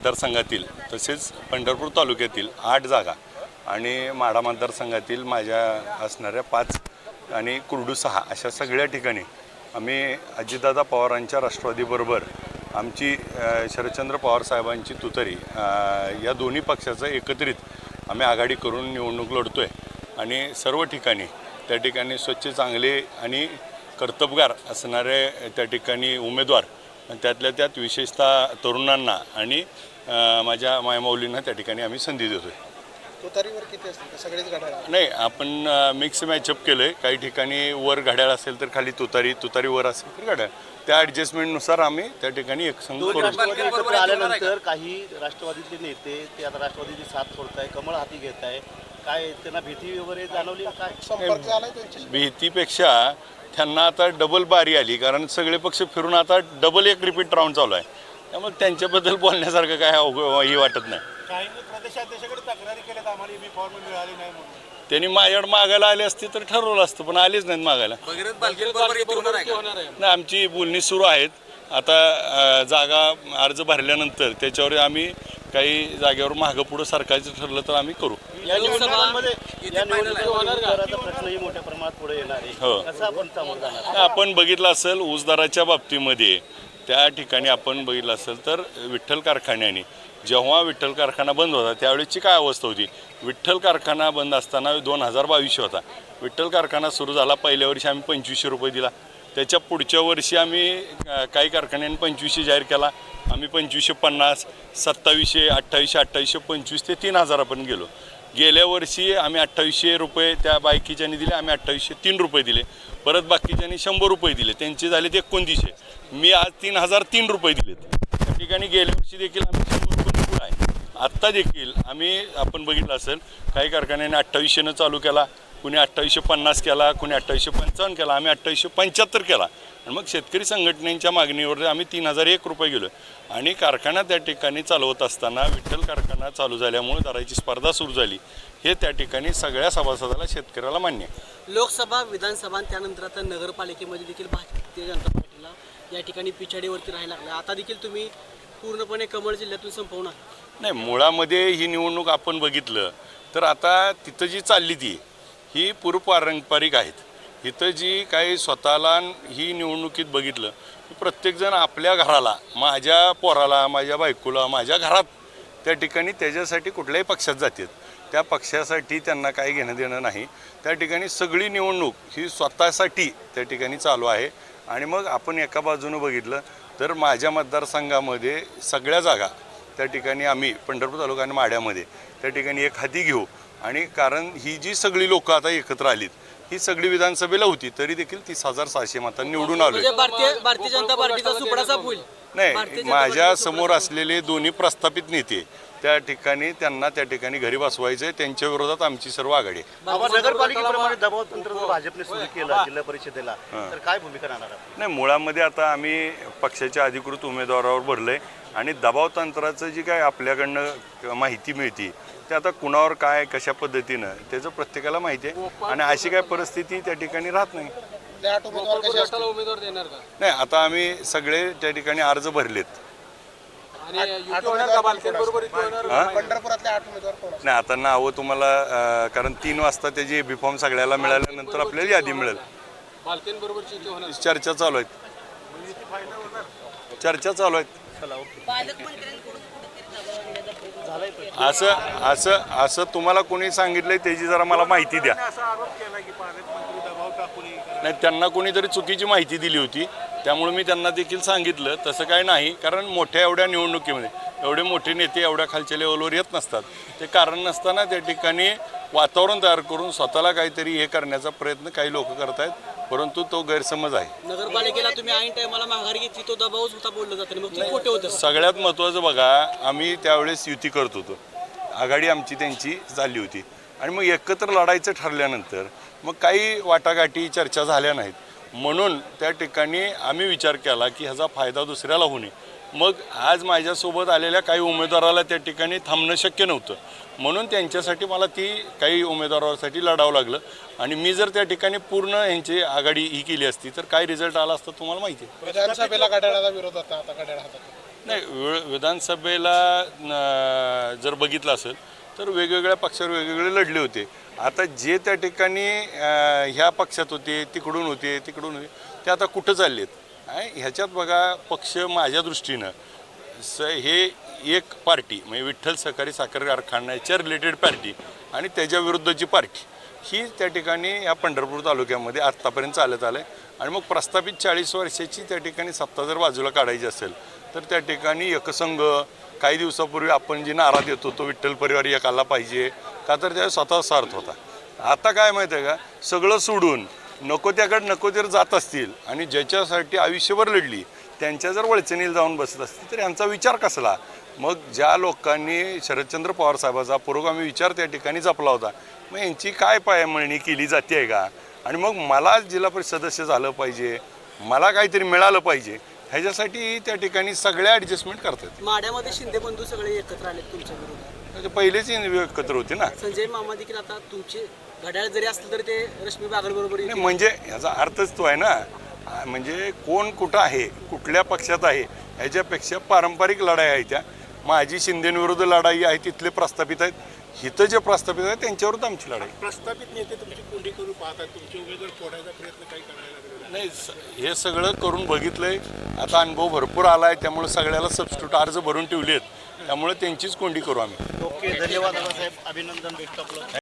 मतदारसंघातील तसेच पंढरपूर तालुक्यातील 8 जागा आणि माढा मतदारसंघातील माझ्या असणाऱ्या 5 आणि कुर्डू 6 अशा सगळ्या ठिकाणी आम्ही अजितदादा पवारांच्या राष्ट्रवादीबरोबर आमची शरदचंद्र पवार साहेबांची तुतारी या दोन्ही पक्षाचं एकत्रित आम्ही आघाडी करून निवडणूक लढतोय आणि सर्व ठिकाणी त्या ठिकाणी स्वच्छ चांगले आणि कर्तबगार असणारे त्या ठिकाणी उमेदवार त्यातल्या त्यात विशेषतः तरुणांना आणि माझ्या मायमाऊलींना त्या ठिकाणी आम्ही संधी देतोय। तुतारीवर किती असतील सगळेच घड्याळ? नाही, आपण मिक्स मॅचअप केलं आहे। काही ठिकाणी वर घड्याळ असेल तर खाली तुतारी वर असेल तर घड्याळ, त्या ॲडजस्टमेंटनुसार आम्ही त्या ठिकाणी एक संघ करू। आल्यानंतर काही राष्ट्रवादीचे नेते ते आता राष्ट्रवादीची साथ सोडताय, कमळ हाती घेत आहे, काय त्यांना भीती वगैरे जाणवली? काय संपर्क झालाय त्यांच्याशी? भीतीपेक्षा त्यांना आता डबल बारी आली, कारण सगळे पक्ष फिरून आता डबल एक रिपीट राऊंड चालू आहे, त्यामुळे त्यांच्याबद्दल बोलण्यासारखं काय ही वाटत नाही। काही प्रदेशाध्यक्षाकडे तक्रारी केल्यात, आम्हाला बी फॉर्म मिळाली नाही म्हणून। त्यांनी माझ्याकडे मागायला आले असते तर ठरवलं असतं, पण आलेच नाहीत मागायला। नाही, आमची बोलणी सुरू आहेत। आता जागा अर्ज भरल्यानंतर त्याच्यावर आम्ही काही जागेवर मागं पुढं सरकारचं ठरलं तर आम्ही करू। या निवडणुकांमध्ये प्रश्नही मोठ्या प्रमाणात पुढे येणार आहे, कसं आपण सामोरं जाणार? आपण बघितलं असेल ऊसदराच्या बाबतीमध्ये त्या ठिकाणी आपण बघितलं असेल तर विठ्ठल कारखान्याने जेव्हा विठ्ठल कारखाना बंद होता त्यावेळेची काय अवस्था होती? विठ्ठल कारखाना बंद असताना 2022 होता, विठ्ठल कारखाना सुरू झाला, पहिल्या वर्षी आम्ही 2500 रुपये दिला, त्याच्या पुढच्या वर्षी आम्ही काही कारखान्यांनी 2500 जाहीर केला, आम्ही 2550, 2700, 2800, 2500 ते 3000 आपण गेलो। गेल्या वर्षी आम्ही 2800 रुपये त्या बायकीच्यानी दिले, आम्ही 2803 रुपये दिले, परत बाकीच्यांनी 100 रुपये दिले, त्यांचे झाले ते 2900, मी आज 3003 रुपये दिलेत। त्या ठिकाणी गेल्या वर्षी देखील आम्ही 100 रुपये पुढे आहे। आत्ता देखील आपण बघितलं असेल काही कारखान्याने 2800 चालू केला, कुणी 2850 केला, कुणी 2855 केला, आम्ही 2875 केला। आणि मग शेतकरी संघटनेच्या मागणीवर आम्ही 3001 रुपये गेलो आणि कारखाना त्या ठिकाणी चालवत असताना विठ्ठल कारखाना चालू झाल्यामुळे दराची स्पर्धा सुरू झाली, हे त्या ठिकाणी सगळ्या सभासदाला शेतकऱ्याला मान्य आहे। लोकसभा, विधानसभा त्यानंतर आता नगरपालिकेमध्ये देखील भारतीय जनता पार्टीला या ठिकाणी पिछाडीवरती राहायला लागला, आता देखील तुम्ही पूर्णपणे कमळ जिल्ह्यातून संपवणार? नाही, मुळामध्ये ही निवडणूक आपण बघितलं तर आता तिथं जी चालली ती ही पूर्वपारंपरिक आहेत। इथं जी काही स्वतःला ही निवडणुकीत बघितलं प्रत्येकजण आपल्या घराला, माझ्या पोराला, माझ्या बायकोला, माझ्या घरात त्या ठिकाणी त्याच्यासाठी कुठल्याही पक्षात जातात, त्या पक्षासाठी त्यांना काही घेणं देणं नाही। त्या ठिकाणी सगळी निवडणूक ही स्वतःसाठी त्या ठिकाणी चालू आहे। आणि मग आपण एका बाजूनं बघितलं तर माझ्या मतदारसंघामध्ये सगळ्या जागा त्या ठिकाणी आम्ही पंढरपूर तालुका आणि माढ्यामध्ये त्या ठिकाणी एक हाती घेऊ, आणि कारण ही जी सगळी लोकं आता एकत्र आलीत ही सगळी विधानसभेला होती तरी देखील 30,600 मतांनी निवडून आलोय। भारतीय जनता पार्टीचा सुपडा साफ होईल? नाही, माझ्या समोर असलेले दोन्ही प्रस्थापित नेते त्या ठिकाणी त्यांना त्या ठिकाणी घरी बसवायचे, त्यांच्या विरोधात आमची सर्व आघाडी आहे। नगरपालिकेप्रमाणे दबाव तंत्र भाजपने सुरू केलं जिल्हा परिषदेला, तर काय भूमिका राहणार? नाही, मुळामध्ये आता आम्ही पक्षाच्या अधिकृत उमेदवारावर भरलंय आणि दबाव तंत्राचं जी काय आपल्याकडनं माहिती मिळते ते आता कुणावर काय कशा पद्धतीनं त्याचं प्रत्येकाला माहिती आहे, आणि अशी काय परिस्थिती त्या ठिकाणी राहत नाही। उमेदवार देणार का? नाही, आता आम्ही सगळे त्या ठिकाणी अर्ज भरलेत। नाही, आता नावं तुम्हाला कारण 3 वाजता त्याची बी फॉर्म सगळ्याला मिळाल्यानंतर आपल्याला यादी मिळेल। चर्चा चालू आहेत, चर्चा चालू आहेत। असं तुम्हाला कोणी सांगितलंय त्याची जरा मला माहिती द्या। नाही, त्यांना कोणीतरी चुकीची माहिती दिली होती, त्यामुळे मी त्यांना देखील सांगितलं तसं काय नाही, कारण मोठ्या एवढ्या निवडणुकीमध्ये एवढे मोठे नेते एवढ्या खालच्या लेवलवर येत नसतात, ते कारण नसताना त्या ठिकाणी वातावरण तयार करून स्वतःला काहीतरी हे करण्याचा प्रयत्न काही लोक करत आहेत, परंतु तो गैरसमज आहे। नगरपालिकेला तुम्ही ऐन टायमाला माघारी घेतली, तो दबावच होता बोललं जातं, मग ते खोटे होतं? सगळ्यात महत्त्वाचं बघा, आम्ही त्यावेळेस युती करत होतो, आघाडी आमची त्यांची झाली होती, आणि मग एकत्र लढायचं ठरल्यानंतर मग काही वाटाघाटी चर्चा झाल्या नाहीत, म्हणून त्या ठिकाणी आम्ही विचार केला की ह्याचा फायदा दुसऱ्याला होऊ नये। मग आज माझ्यासोबत आलेल्या काही उमेदवाराला त्या ठिकाणी थांबणं शक्य नव्हतं, म्हणून त्यांच्यासाठी मला ती काही उमेदवारासाठी लढावं लागलं, आणि मी जर त्या ठिकाणी पूर्ण यांची आघाडी ही केली असती तर काय रिझल्ट आला असता तुम्हाला माहिती आहे। विधानसभेला घड्याळाचा विरोध होता, आता घड्याळ हातात नाही विधानसभेला जर बघितलं असेल तर वेगवेगळ्या पक्षावर वेगवेगळे लढले होते. आता जे त्या ठिकाणी ह्या पक्षात होते, तिकडून होते, ते आता कुठं चाललेत. ह्याच्यात बघा पक्ष माझ्या दृष्टीनं हे एक पार्टी म्हणजे विठ्ठल सहकारी साखर कारखान्याच्या रिलेटेड पार्टी आणि त्याच्या विरुद्धची पार्टी ही त्या ठिकाणी या पंढरपूर तालुक्यामध्ये आत्तापर्यंत चालत आलं आहे. आणि मग प्रस्थापित 40 वर्षाची त्या ठिकाणी सत्ता जर बाजूला काढायची असेल तर त्या ठिकाणी एकसंघ काही दिवसापूर्वी आपण जी नारा देत होतो विठ्ठल परिवार एक आला पाहिजे का तर त्या स्वतः स्वार्थ होता. आता काय माहिती आहे का, सगळं सोडून नको जर जात असतील आणि ज्याच्यासाठी आयुष्यभर लढली त्यांच्या जर वळचणीला जाऊन बसत असतील तर यांचा विचार कसला. मग ज्या लोकांनी शरदचंद्र पवार साहेबाचा पुरोगामी विचार त्या ठिकाणी जपला होता मग यांची काय पायमळणी केली जाते आहे का. आणि मग मला जिल्हा परिषद सदस्य झालं पाहिजे, मला काहीतरी मिळालं पाहिजे, ह्याच्यासाठी त्या ठिकाणी सगळ्या ॲडजस्टमेंट करतात. माड्यामध्ये शिंदे बंधू सगळे एकत्र आले तुमच्या विरोधात, म्हणजे पहिलेच एकत्र होते ना. संजय मामा देखील आता तुमचे घड्याळ जरी असलं तरी ते रश्मी बागल बरोबर नाही म्हणजे ह्याचा अर्थच तो आहे ना, म्हणजे कोण कुठं आहे, कुठल्या पक्षात आहे ह्याच्यापेक्षा पारंपरिक लढाई आहे. त्या माझी शिंदेविरुद्ध लढाई आहे, तिथले प्रस्थापित आहेत, इथं जे प्रस्थापित आहेत त्यांच्याविरुद्ध आमची लढाई. प्रस्थापित नेते तुमची कोंडी करून पाहतात, तुमचे उमेदवार फोडायचा प्रयत्न काही करायला लागले नाही हे सगळं करून बघितलंय. आता अनुभव भरपूर आला आहे त्यामुळे सगळ्याला सबस्टिट्यूट अर्ज भरून ठेवलेत, त्यामुळे त्यांचीच कोंडी करू आम्ही. ओके, धन्यवाद दादासाहेब, अभिनंदन भेटतो आपलं.